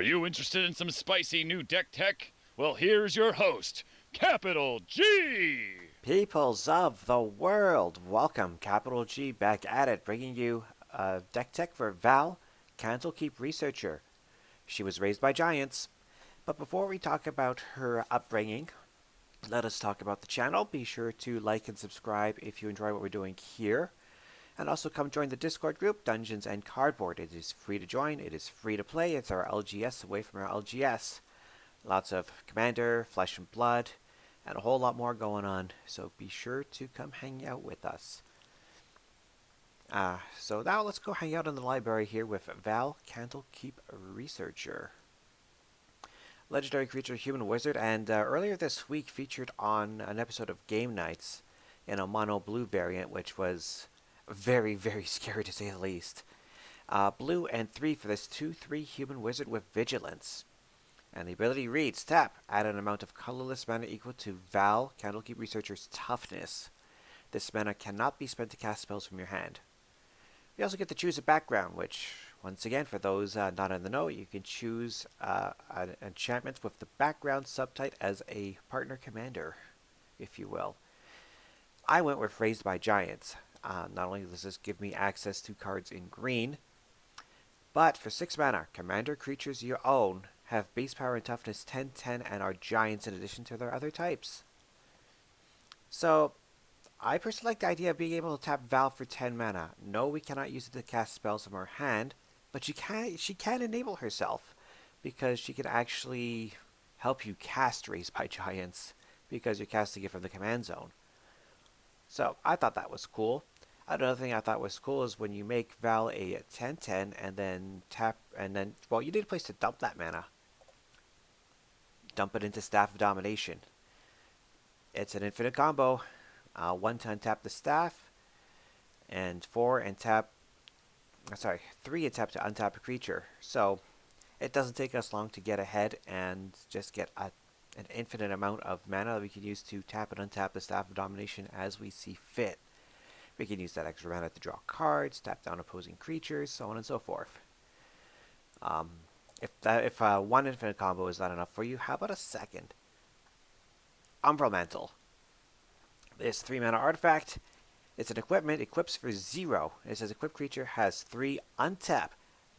Are you interested in some spicy new deck tech? Well, here's your host, Capital G! Peoples of the world, welcome. Capital G back at it, bringing you deck tech for Vhal, Candlekeep researcher. She was raised by giants. But before we talk about her upbringing, let us talk about the channel. Be sure to like and subscribe if you enjoy what we're doing here. And also come join the Discord group, Dungeons and Cardboard. It is free to join, it is free to play. It's our LGS away from our LGS. Lots of Commander, Flesh and Blood, and a whole lot more going on. So be sure to come hang out with us. So now let's go hang out in the library here with Vhal, Candlekeep researcher. Legendary creature, human wizard, and earlier this week featured on an episode of Game Nights in a mono blue variant, which was very, very scary to say the least. Blue and 3 for this 2/3 human wizard with Vigilance. And the ability reads, tap, add an amount of colorless mana equal to Vhal, Candlekeep Researcher's toughness. This mana cannot be spent to cast spells from your hand. We also get to choose a background, which, once again, for those not in the know, you can choose an enchantment with the background subtype as a partner commander, if you will. I went with Raised by Giants. Not only does this give me access to cards in green, but for 6 mana, commander creatures you own have base power and toughness 10/10 and are giants in addition to their other types. So, I personally like the idea of being able to tap Vhal for 10 mana. No, we cannot use it to cast spells from her hand, but she can enable herself, because she can actually help you cast Raised by Giants, because you're casting it from the command zone. So, I thought that was cool. Another thing I thought was cool is when you make Vhal a 10/10 and then tap, and then, well, you need a place to dump that mana. Dump it into Staff of Domination. It's an infinite combo. 1 to untap the staff, and 3 and tap to untap a creature. So it doesn't take us long to get ahead and just get an infinite amount of mana that we can use to tap and untap the Staff of Domination as we see fit. We can use that extra mana to draw cards, tap down opposing creatures, so on and so forth. If one infinite combo is not enough for you, how about a second? Umbral Mantle. This 3 mana artifact. It's an equipment, equips for 0. It says equipped creature has 3 untap.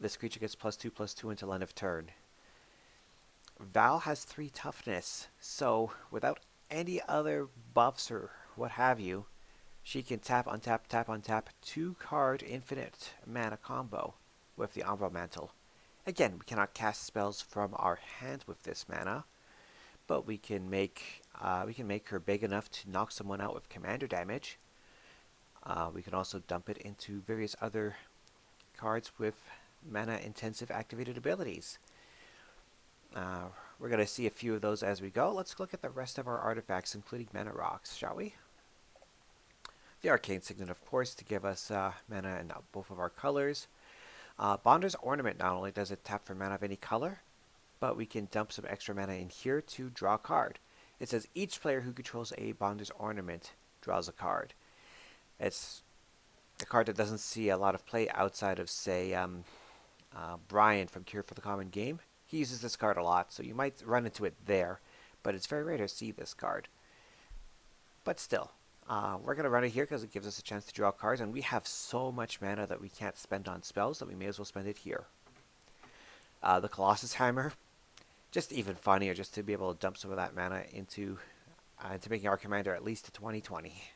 This creature gets +2/+2 until end of turn. Vhal has 3 toughness, so without any other buffs or what have you, she can tap, untap, 2 card infinite mana combo with the Umbral Mantle. Again, we cannot cast spells from our hand with this mana, but we can make her big enough to knock someone out with commander damage. We can also dump it into various other cards with mana-intensive activated abilities. We're going to see a few of those as we go. Let's look at the rest of our artifacts, including mana rocks, shall we? The Arcane Signet, of course, to give us mana in both of our colors. Bonder's Ornament, not only does it tap for mana of any color, but we can dump some extra mana in here to draw a card. It says each player who controls a Bonder's Ornament draws a card. It's a card that doesn't see a lot of play outside of, say, Brian from Cure for the Common Game. He uses this card a lot, so you might run into it there, but it's very rare to see this card. But still, we're going to run it here because it gives us a chance to draw cards, and we have so much mana that we can't spend on spells that we may as well spend it here. The Colossus Hammer, just even funnier, just to be able to dump some of that mana into making our commander at least a 20/20.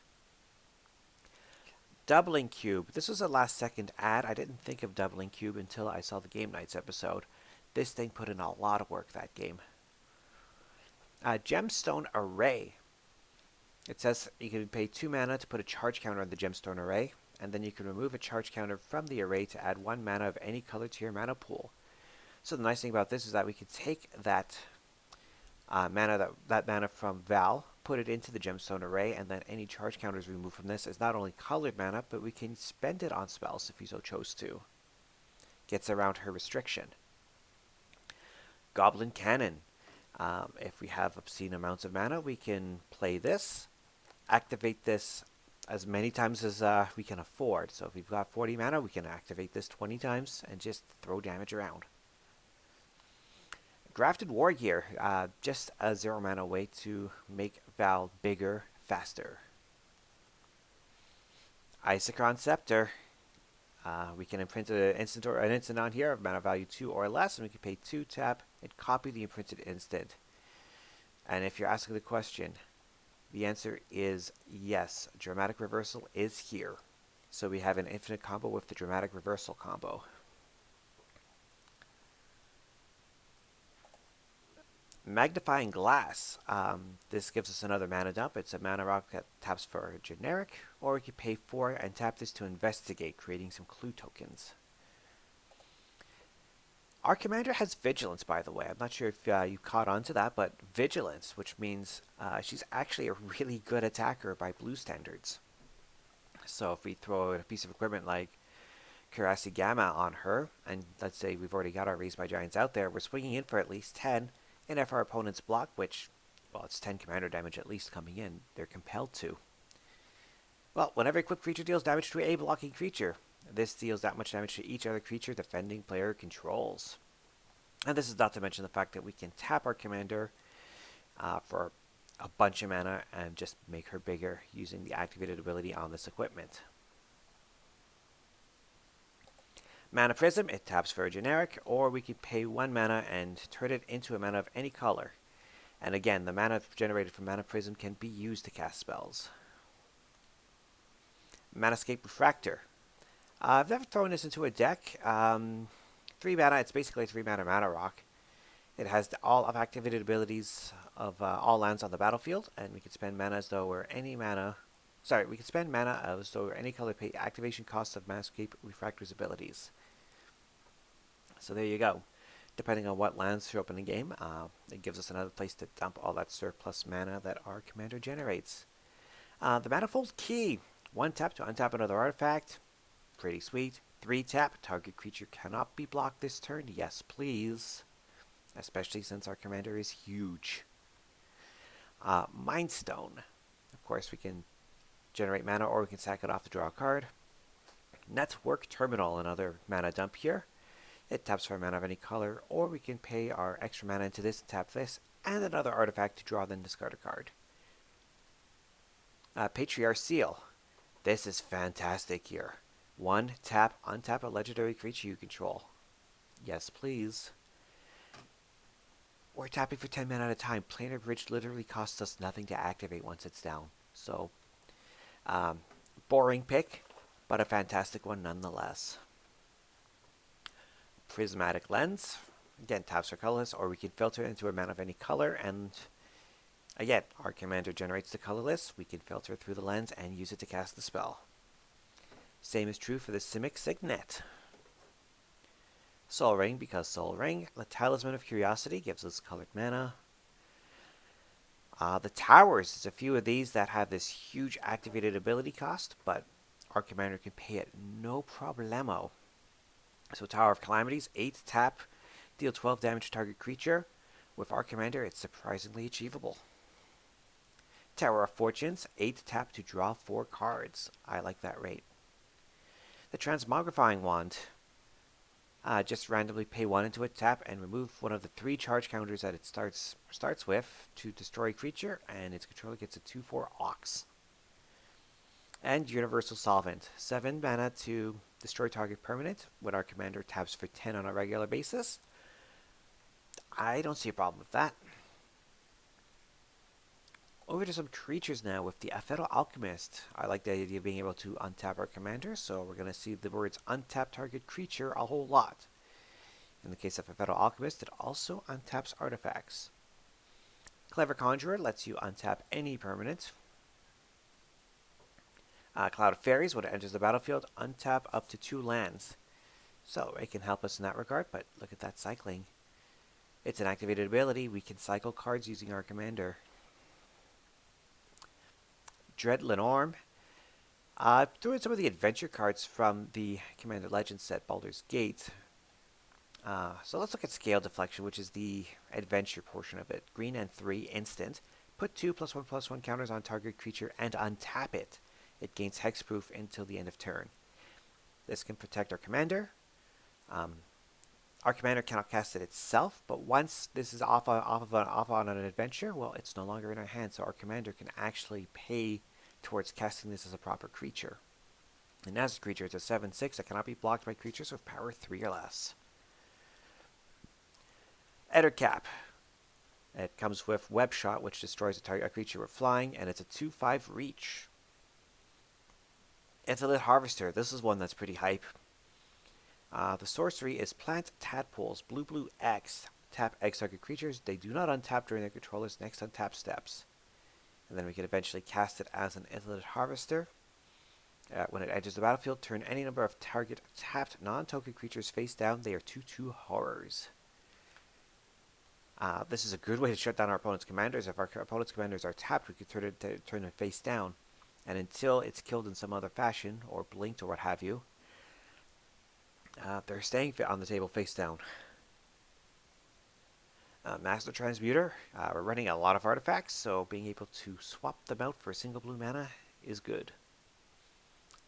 Doubling Cube. This was a last second add. I didn't think of Doubling Cube until I saw the Game Nights episode. This thing put in a lot of work that game. Gemstone Array. It says you can pay 2 mana to put a charge counter on the Gemstone Array, and then you can remove a charge counter from the array to add 1 mana of any color to your mana pool. So the nice thing about this is that we can take that mana from Vhal, put it into the Gemstone Array, and then any charge counters removed from this is not only colored mana, but we can spend it on spells if we so chose to. Gets around her restriction. Goblin Cannon. If we have obscene amounts of mana, we can play this, activate this as many times as we can afford. So if we've got 40 mana, we can activate this 20 times and just throw damage around. Grafted War Gear, just a 0 mana way to make Vhal bigger, faster. Isochron Scepter. We can imprint an instant on here of mana value 2 or less, and we can pay 2 tap and copy the imprinted instant. And if you're asking the question, the answer is yes. Dramatic Reversal is here. So we have an infinite combo with the Dramatic Reversal combo. Magnifying Glass. This gives us another mana dump. It's a mana rock that taps for a generic, or we can pay 4 and tap this to investigate, creating some clue tokens. Our commander has Vigilance, by the way. I'm not sure if you caught on to that, but Vigilance, which means she's actually a really good attacker by blue standards. So if we throw a piece of equipment like Kurasi Gamma on her, and let's say we've already got our Raised by Giants out there, we're swinging in for at least 10, and if our opponents block, which, well, it's 10 commander damage at least coming in, they're compelled to. Well, whenever equipped creature deals damage to a blocking creature, this deals that much damage to each other creature defending player controls. And this is not to mention the fact that we can tap our commander for a bunch of mana and just make her bigger using the activated ability on this equipment. Mana Prism, it taps for a generic, or we could pay 1 mana and turn it into a mana of any color. And again, the mana generated from Mana Prism can be used to cast spells. Manascape Refractor. I've never thrown this into a deck. 3 mana, it's basically a 3 mana rock. It has all of activated abilities of all lands on the battlefield, and we can spend mana as though we're any mana. Sorry, we can spend mana as though we're any color pay activation costs of Manascape Refractor's abilities. So there you go. Depending on what lands show up in the game, it gives us another place to dump all that surplus mana that our commander generates. The Manifold Key. 1 tap to untap another artifact. Pretty sweet. 3 tap. Target creature cannot be blocked this turn. Yes, please. Especially since our commander is huge. Mind Stone. Of course, we can generate mana or we can sack it off to draw a card. Network Terminal, another mana dump here. It taps for a mana of any color, or we can pay our extra mana into this, tap this, and another artifact to draw, then discard a card. Patriarch Seal. This is fantastic here. 1 tap, untap a legendary creature you control. Yes, please. We're tapping for 10 mana at a time. Planar Bridge literally costs us nothing to activate once it's down. So, boring pick, but a fantastic one nonetheless. Prismatic Lens. Again, taps for colorless, or we can filter into a mana of any color, and again, our commander generates the colorless. We can filter through the lens and use it to cast the spell. Same is true for the Simic Signet. Soul Ring, because Soul Ring. The Talisman of Curiosity gives us colored mana. The Towers, there's a few of these that have this huge activated ability cost, but our commander can pay it no problemo. So Tower of Calamities, 8 tap, deal 12 damage to target creature. With our commander, it's surprisingly achievable. Tower of Fortunes, 8 tap to draw 4 cards. I like that rate. The Transmogrifying Wand. Just randomly pay 1 into a tap and remove one of the 3 charge counters that it starts with to destroy a creature, and its controller gets a 2/4 Ox. And Universal Solvent. 7 mana to destroy target permanent when our commander taps for 10 on a regular basis. I don't see a problem with that. Over to some creatures now with the Ephemeral Alchemist. I like the idea of being able to untap our commander, so we're going to see the words untap target creature a whole lot. In the case of Ephemeral Alchemist, it also untaps artifacts. Clever Conjurer lets you untap any permanent. Cloud of Fairies, when it enters the battlefield, untap up to 2 lands. So it can help us in that regard, but look at that cycling. It's an activated ability. We can cycle cards using our commander. Dread Lenorm. Threw in some of the adventure cards from the Commander Legends set, Baldur's Gate. So let's look at Scale Deflection, which is the adventure portion of it. Green and 3, instant. Put 2/1/1 counters on target creature and untap it. It gains hexproof until the end of turn. This can protect our commander, Our commander cannot cast it itself, but once this is off on an adventure, well, it's no longer in our hands, so our commander can actually pay towards casting this as a proper creature. And as a creature, it's a 7/6 that cannot be blocked by creatures with power 3 or less. Ettercap. It comes with Web Shot, which destroys a creature with flying, and it's a 2/5 reach. Intellect Harvester. This is one that's pretty hype. The sorcery is Plant Tadpoles, blue X. Tap X target creatures. They do not untap during their controller's next untap steps. And then we can eventually cast it as an Intellect Harvester. When it enters the battlefield, turn any number of target tapped non-token creatures face down. They are 2/2 horrors. This is a good way to shut down our opponent's commanders. If our opponent's commanders are tapped, we can turn them face down. And until it's killed in some other fashion, or blinked, or what have you, they're staying on the table face down. Master Transmuter. We're running a lot of artifacts, so being able to swap them out for a single blue mana is good.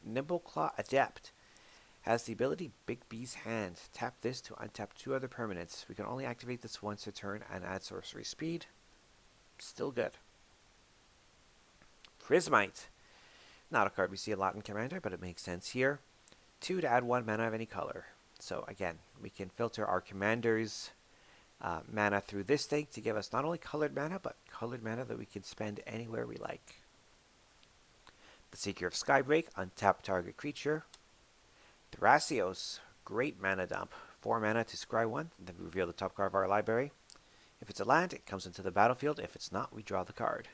Nimbleclaw Adept has the ability Big B's Hand. Tap this to untap 2 other permanents. We can only activate this once a turn and add sorcery speed. Still good. Prismite. Not a card we see a lot in Commander, but it makes sense here. 2 to add 1 mana of any color. So again, we can filter our commander's mana through this thing to give us not only colored mana, but colored mana that we can spend anywhere we like. The Seeker of Skybreak, untap target creature. Thrasios, great mana dump. 4 mana to scry 1, then we reveal the top card of our library. If it's a land, it comes into the battlefield. If it's not, we draw the card.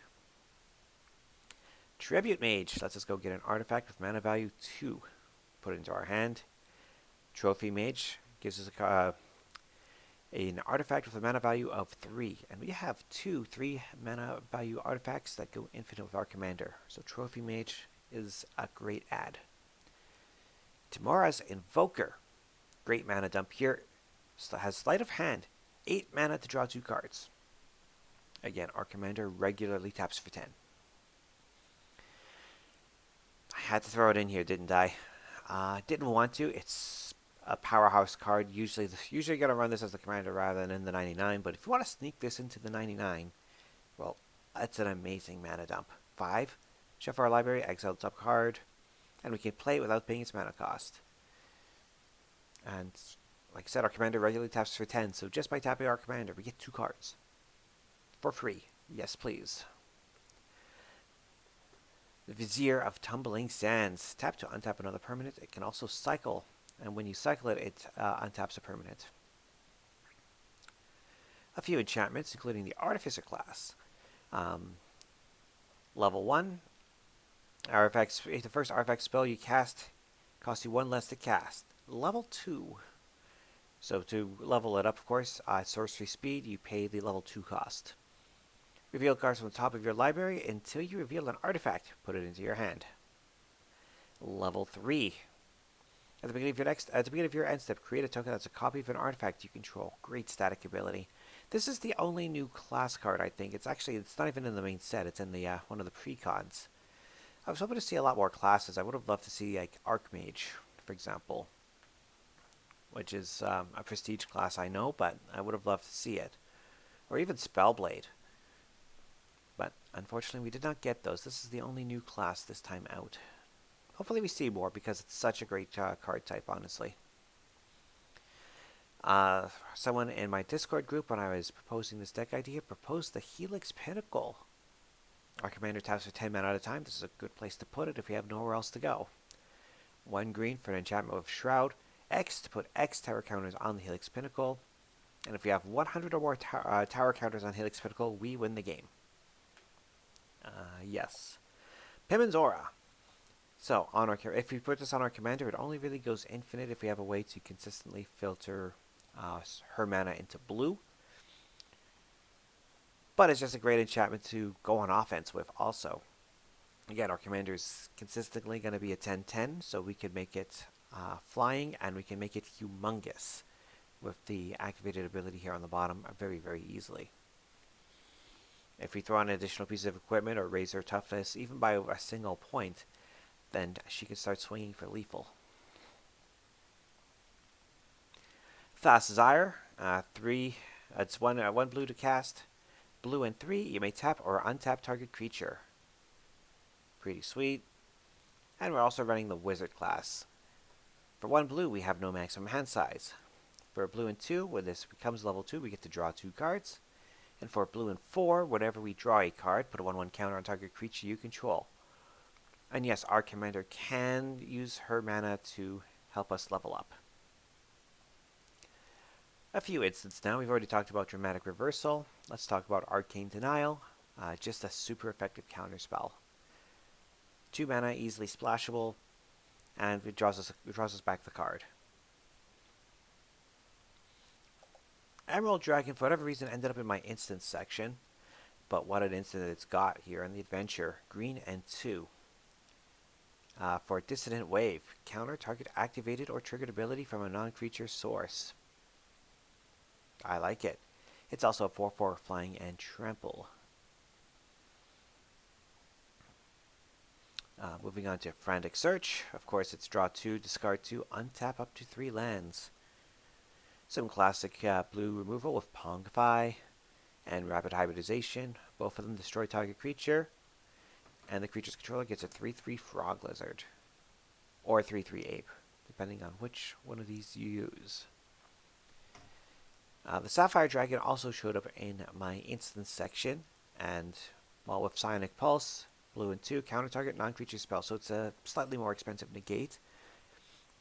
Tribute Mage lets us go get an artifact with mana value 2. Put it into our hand. Trophy Mage gives us an artifact with a mana value of 3. And we have 2 3 mana value artifacts that go infinite with our commander. So Trophy Mage is a great add. Timora's Invoker. Great mana dump here. Has Sleight of Hand. 8 mana to draw 2 cards. Again, our commander regularly taps for 10. I had to throw it in here, didn't I? Didn't want to. It's a powerhouse card. Usually going to run this as the commander rather than in the 99. But if you want to sneak this into the 99, well, that's an amazing mana dump. 5. Shuffle our library, exile the top card, and we can play it without paying its mana cost. And like I said, our commander regularly taps for 10. So just by tapping our commander, we get 2 cards. For free. Yes, please. The Vizier of Tumbling Sands. Tap to untap another permanent. It can also cycle, and when you cycle it, it untaps a permanent. A few enchantments, including the Artificer class. Level 1. The first artifact spell you cast costs you 1 less to cast. Level 2. So to level it up, of course, sorcery speed, you pay the level 2 cost. Reveal cards from the top of your library until you reveal an artifact. Put it into your hand. Level 3. At the beginning of your end step, create a token that's a copy of an artifact you control. Great static ability. This is the only new class card, I think. It's not even in the main set. It's in the one of the precons. I was hoping to see a lot more classes. I would have loved to see like Archmage, for example, which is a prestige class, I know, but I would have loved to see it, or even Spellblade. But unfortunately, we did not get those. This is the only new class this time out. Hopefully we see more, because it's such a great card type, honestly. Someone in my Discord group, when I was proposing this deck idea, proposed the Helix Pinnacle. Our commander taps for 10 mana at a time. This is a good place to put it if we have nowhere else to go. 1 green for an enchantment with Shroud. X to put X tower counters on the Helix Pinnacle. And if we have 100 or more tower counters on Helix Pinnacle, we win the game. Yes. Pimen's Aura. So, if we put this on our commander, it only really goes infinite if we have a way to consistently filter her mana into blue. But it's just a great enchantment to go on offense with also. Again, our commander is consistently going to be a 10/10, so we can make it flying, and we can make it humongous with the activated ability here on the bottom very, very easily. If we throw on an additional piece of equipment or raise her toughness, even by a single point, then she can start swinging for lethal. Fast Desire, 3. It's one blue to cast. Blue and 3. You may tap or untap target creature. Pretty sweet. And we're also running the Wizard class. For 1 blue, we have no maximum hand size. For blue and 2, when this becomes level 2, we get to draw 2 cards. And for blue and 4, whenever we draw a card, put a 1/1 counter on target creature you control. And yes, our commander can use her mana to help us level up. A few instances now. We've already talked about Dramatic Reversal. Let's talk about Arcane Denial. Just a super effective counterspell. 2 mana, easily splashable, and it draws us back the card. Emerald Dragon, for whatever reason, ended up in my instance section. But what an instant it's got here in the adventure. Green and 2. For Dissident Wave, counter target activated or triggered ability from a non-creature source. I like it. It's also a 4/4 flying and trample. Moving on to Frantic Search. Of course, it's draw 2, discard 2, untap up to 3 lands. Some classic blue removal with Pongify and Rapid Hybridization. Both of them destroy target creature. And the creature's controller gets a 3/3 Frog Lizard. Or a 3/3 Ape, depending on which one of these you use. The Sapphire Dragon also showed up in my instance section. And, well, with Psionic Pulse, blue and 2, counter target non-creature spell. So it's a slightly more expensive negate.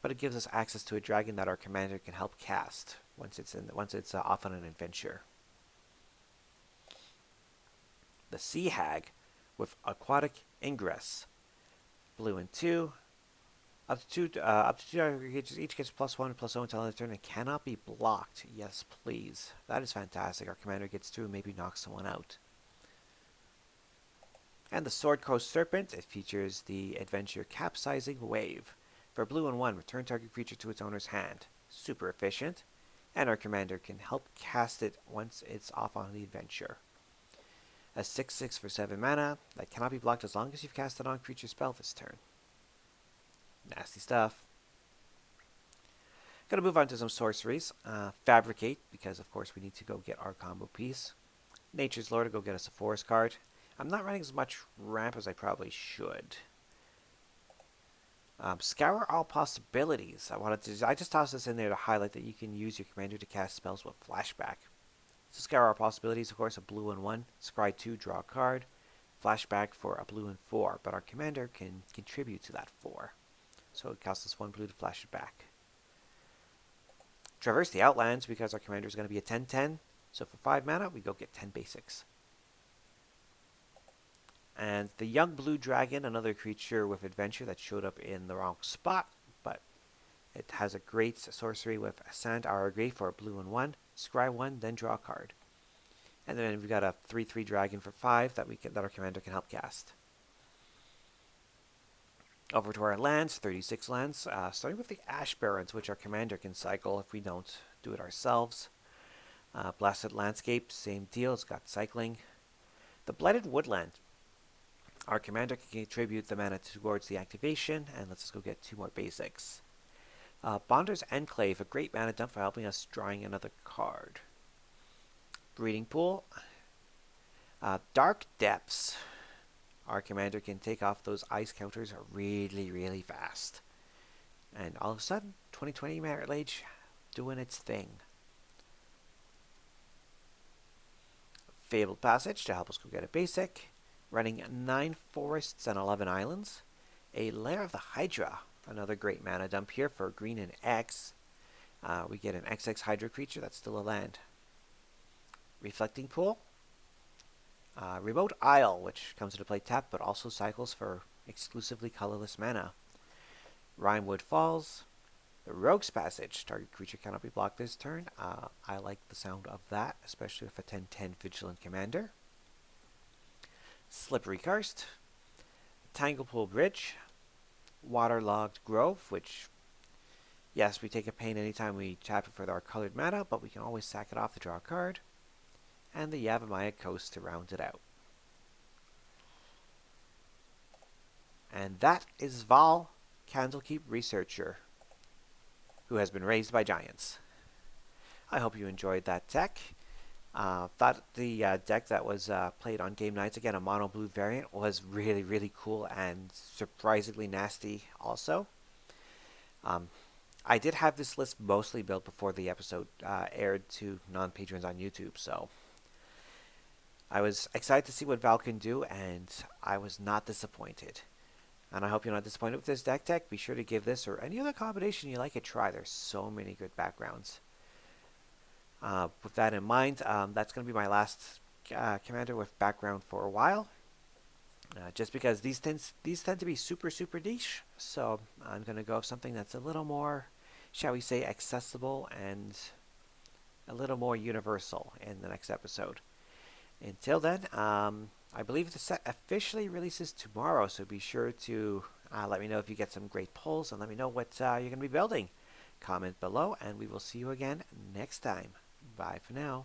But it gives us access to a dragon that our commander can help cast once it's off on an adventure. The Sea Hag with Aquatic Ingress, blue and 2. Up to two creatures each gets +1/+0 until end of turn and cannot be blocked. Yes, please. That is fantastic. Our commander gets 2 and maybe knocks someone out. And the Sword Coast Serpent. It features the adventure Capsizing Wave. For blue and 1, return target creature to its owner's hand. Super efficient. And our commander can help cast it once it's off on the adventure. A 6/6 for 7 mana that cannot be blocked as long as you've cast a non-creature spell this turn. Nasty stuff. Gonna move on to some sorceries. Fabricate, because of course we need to go get our combo piece. Nature's Lore to go get us a forest card. I'm not running as much ramp as I probably should. Scour All Possibilities. I just tossed this in there to highlight that you can use your commander to cast spells with flashback. So Scour All Possibilities, of course, a blue and 1. Scry 2, draw a card. Flashback for a blue and 4, but our commander can contribute to that 4. So it costs us 1 blue to flash it back. Traverse the Outlands, because our commander is going to be a 10/10. So for 5 mana, we go get 10 basics. And the Young Blue Dragon, another creature with adventure that showed up in the wrong spot, but it has a great sorcery with Sand Our Grave for a blue and 1. Scry 1, then draw a card. And then we've got a 3/3 dragon for 5 that our commander can help cast. Over to our lands, 36 lands, starting with the Ash Barrens, which our commander can cycle if we don't do it ourselves. Blasted Landscape, same deal, it's got cycling. The Blighted Woodland. Our commander can contribute the mana towards the activation, and let's just go get 2 more basics. Bonder's Enclave, a great mana dump for helping us drawing another card. Breeding Pool. Dark Depths. Our commander can take off those ice counters really, really fast. And all of a sudden, 2020 Merit Lage doing its thing. Fabled Passage to help us go get a basic. Running 9 forests and 11 islands. A Lair of the Hydra, another great mana dump here for green and X. We get an XX Hydra creature that's still a land. Reflecting Pool. Remote Isle, which comes into play tap but also cycles for exclusively colorless mana. Rimewood Falls. The Rogue's Passage. Target creature cannot be blocked this turn. I like the sound of that, especially with a 10/10 Vigilant Commander. Slippery Karst. Tanglepool Bridge. Waterlogged Grove, which, yes, we take a pain anytime we tap it for our colored mana, but we can always sack it off to draw a card. And the Yavimaya Coast to round it out. And that is Vhal, Candlekeep Researcher, who has been raised by giants. I hope you enjoyed that deck. Thought the deck that was played on game nights, again a mono blue variant, was really, really cool and surprisingly nasty also. Um, I did have this list mostly built before the episode aired to non-patrons on YouTube, so I was excited to see what Vhal can do, and I was not disappointed. And I hope you're not disappointed with this deck tech. Be sure to give this or any other combination you like a try. There's so many good backgrounds. With that in mind, that's going to be my last commander with background for a while. Just because these tend to be super, super niche. So I'm going to go with something that's a little more, shall we say, accessible and a little more universal in the next episode. Until then, I believe the set officially releases tomorrow, so be sure to let me know if you get some great polls and let me know what you're going to be building. Comment below, and we will see you again next time. Bye for now.